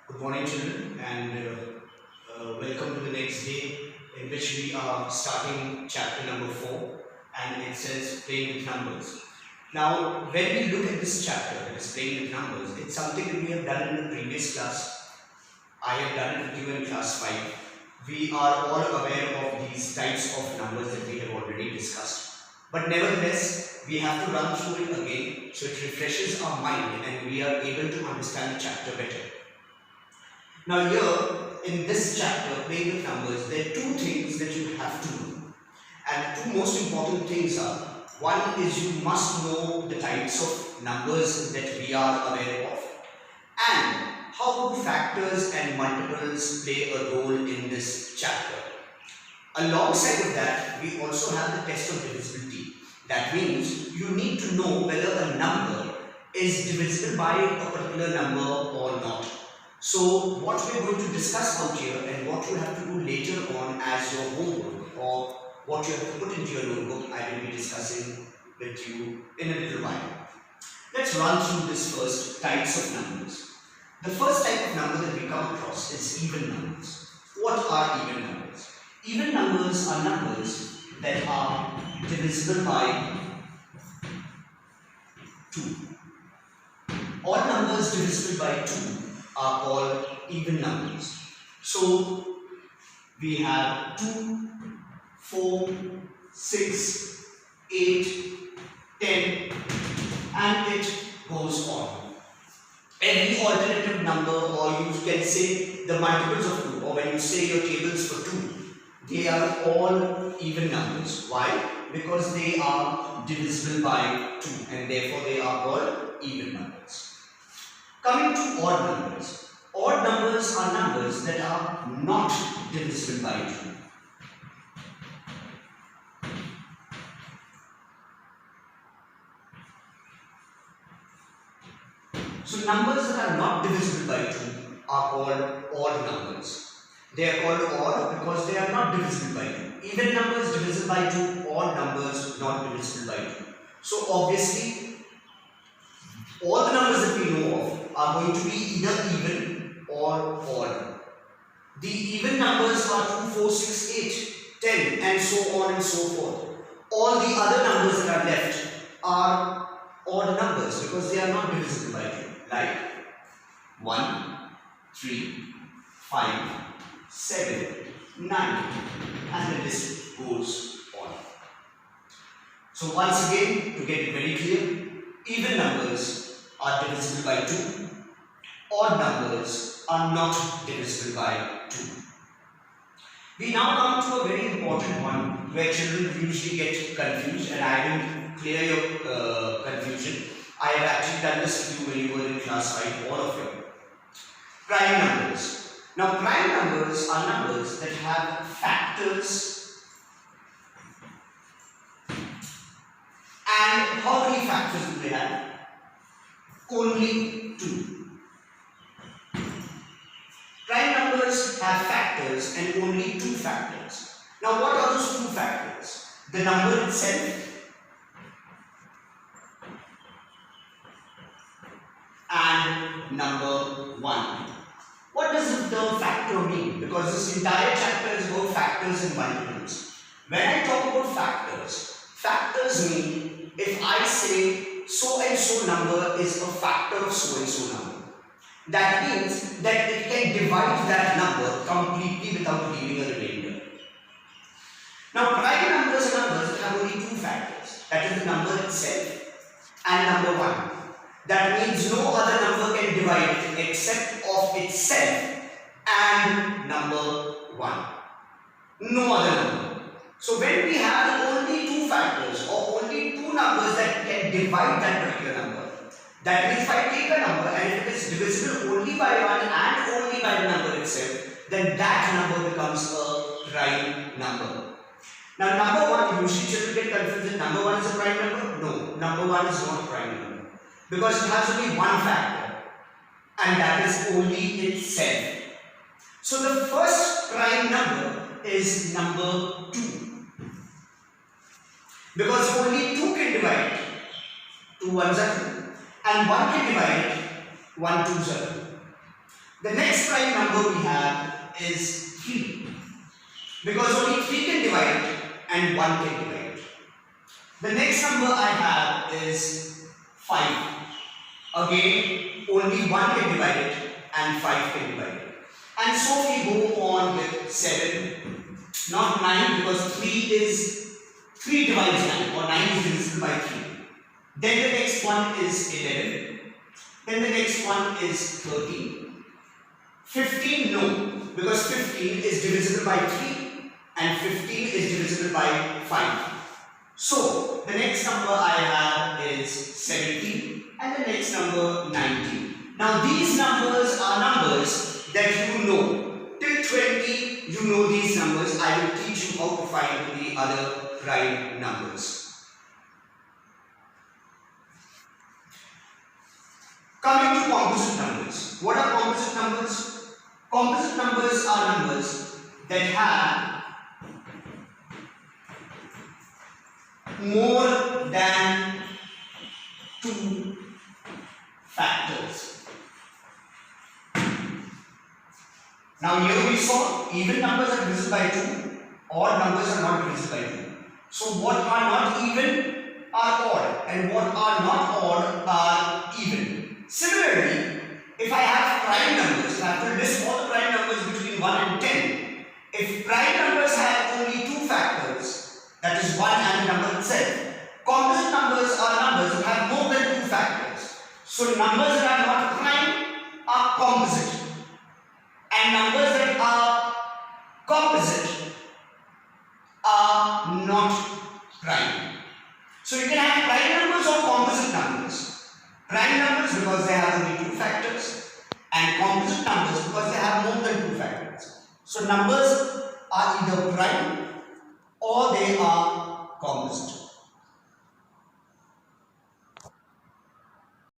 Good morning, children, and welcome to the next day in which we are starting chapter number 4, and it says playing with numbers. Now, when we look at this chapter, that is playing with numbers, it's something that we have done in the previous class. I have done it with you in class 5. We are all aware of these types of numbers that we have already discussed. But nevertheless, we have to run through it again so it refreshes our mind and we are able to understand the chapter better. Now here, in this chapter, playing with numbers, there are two things that you have to do. And two most important things are, one is you must know the types of numbers that we are aware of, and how do factors and multiples play a role in this chapter. Alongside of that, we also have the test of divisibility. That means you need to know whether a number is divisible by a particular number or not. So what we are going to discuss out here and what you have to do later on as your homework or what you have to put into your notebook, I will be discussing with you in a little while. Let's run through this first, types of numbers. The first type of number that we come across is even numbers. What are even numbers? Even numbers are numbers that are divisible by 2. All numbers divisible by 2 are called even numbers. So we have 2, 4, 6, 8, 10, and it goes on. Every alternative number, or you can say the multiples of 2, or when you say your tables for 2, they are all even numbers. Why? Because they are divisible by 2 and therefore they are called even numbers. Coming to odd numbers. Odd numbers are numbers that are not divisible by 2. So numbers that are not divisible by 2 are called odd numbers. They are called odd because they are not divisible by 2. Even numbers divisible by 2, odd numbers not divisible by 2. So obviously, all the numbers that we know of are going to be either even or odd. The even numbers are 2, 4, 6, 8, 10 and so on and so forth. All the other numbers that are left are odd numbers because they are not divisible by 2. Like 1, 3, 5, 7, 9, and the list goes on. So once again, to get it very clear, even numbers are divisible by 2. Odd numbers are not divisible by 2. We now come to a very important one where children usually get confused, and I will clear your confusion. I have actually done this with you when you were in class 5, all of you. Prime numbers. Now prime numbers are numbers that have factors. And how many factors do they have? Only 2. Prime numbers have factors and only 2 factors. Now what are those 2 factors? The number itself and number 1. What does the term factor mean? Because this entire chapter is about factors and multiples. When I talk about factors, factors mean if I say so and so number is a factor of so and so number. That means that it can divide that number completely without leaving a remainder. Now prime numbers are numbers that have only 2 factors. That is the number itself and number 1. That means no other number can divide it except of itself and number 1. No other number. So when we have only 2 factors or only 2 numbers that can divide that particular number, that means if I take a number and if it is divisible only by 1 and only by the number itself, then that number becomes a prime number. Now number 1, usually children get confused that number 1 is a prime number. No, number 1 is not a prime number. Because it has only 1 factor and that is only itself. So the first prime number is number 2. Because only 2 can divide it. 2 ones are 2 and 1 can divide it. 1 2s are 2. The next number we have is 3. Because only 3 can divide it and 1 can divide it. The next number I have is 5. Again, only 1 can divide it and 5 can divide it. And so we go on with 7, not 9, because 3 divides 9, or 9 is divisible by 3. Then the next one is 11. Then the next one is 13. 15, no, because 15 is divisible by 3 and 15 is divisible by 5. So, the next number I have is 17 and the next number 19. Now, these numbers are numbers that you know. Till 20, you know these numbers. I will teach you how to find the other prime numbers. Coming to composite numbers. What are composite numbers? Composite numbers are numbers that have more than 2 factors. Now here we saw even numbers are divisible by 2, odd numbers are not divisible by 2. So what are not even are odd and what are not odd are even. Similarly, if I have prime numbers, I have to list all the prime numbers between 1 and 10. If prime numbers have only 2 factors, that is 1 and the number itself, composite numbers are numbers that have more than 2 factors. So numbers that are not prime are composite, and numbers that are composite are not prime. So you can have prime numbers or composite numbers. Prime numbers because they have only 2 factors, and composite numbers because they have more than 2 factors. So numbers are either prime or they are composite.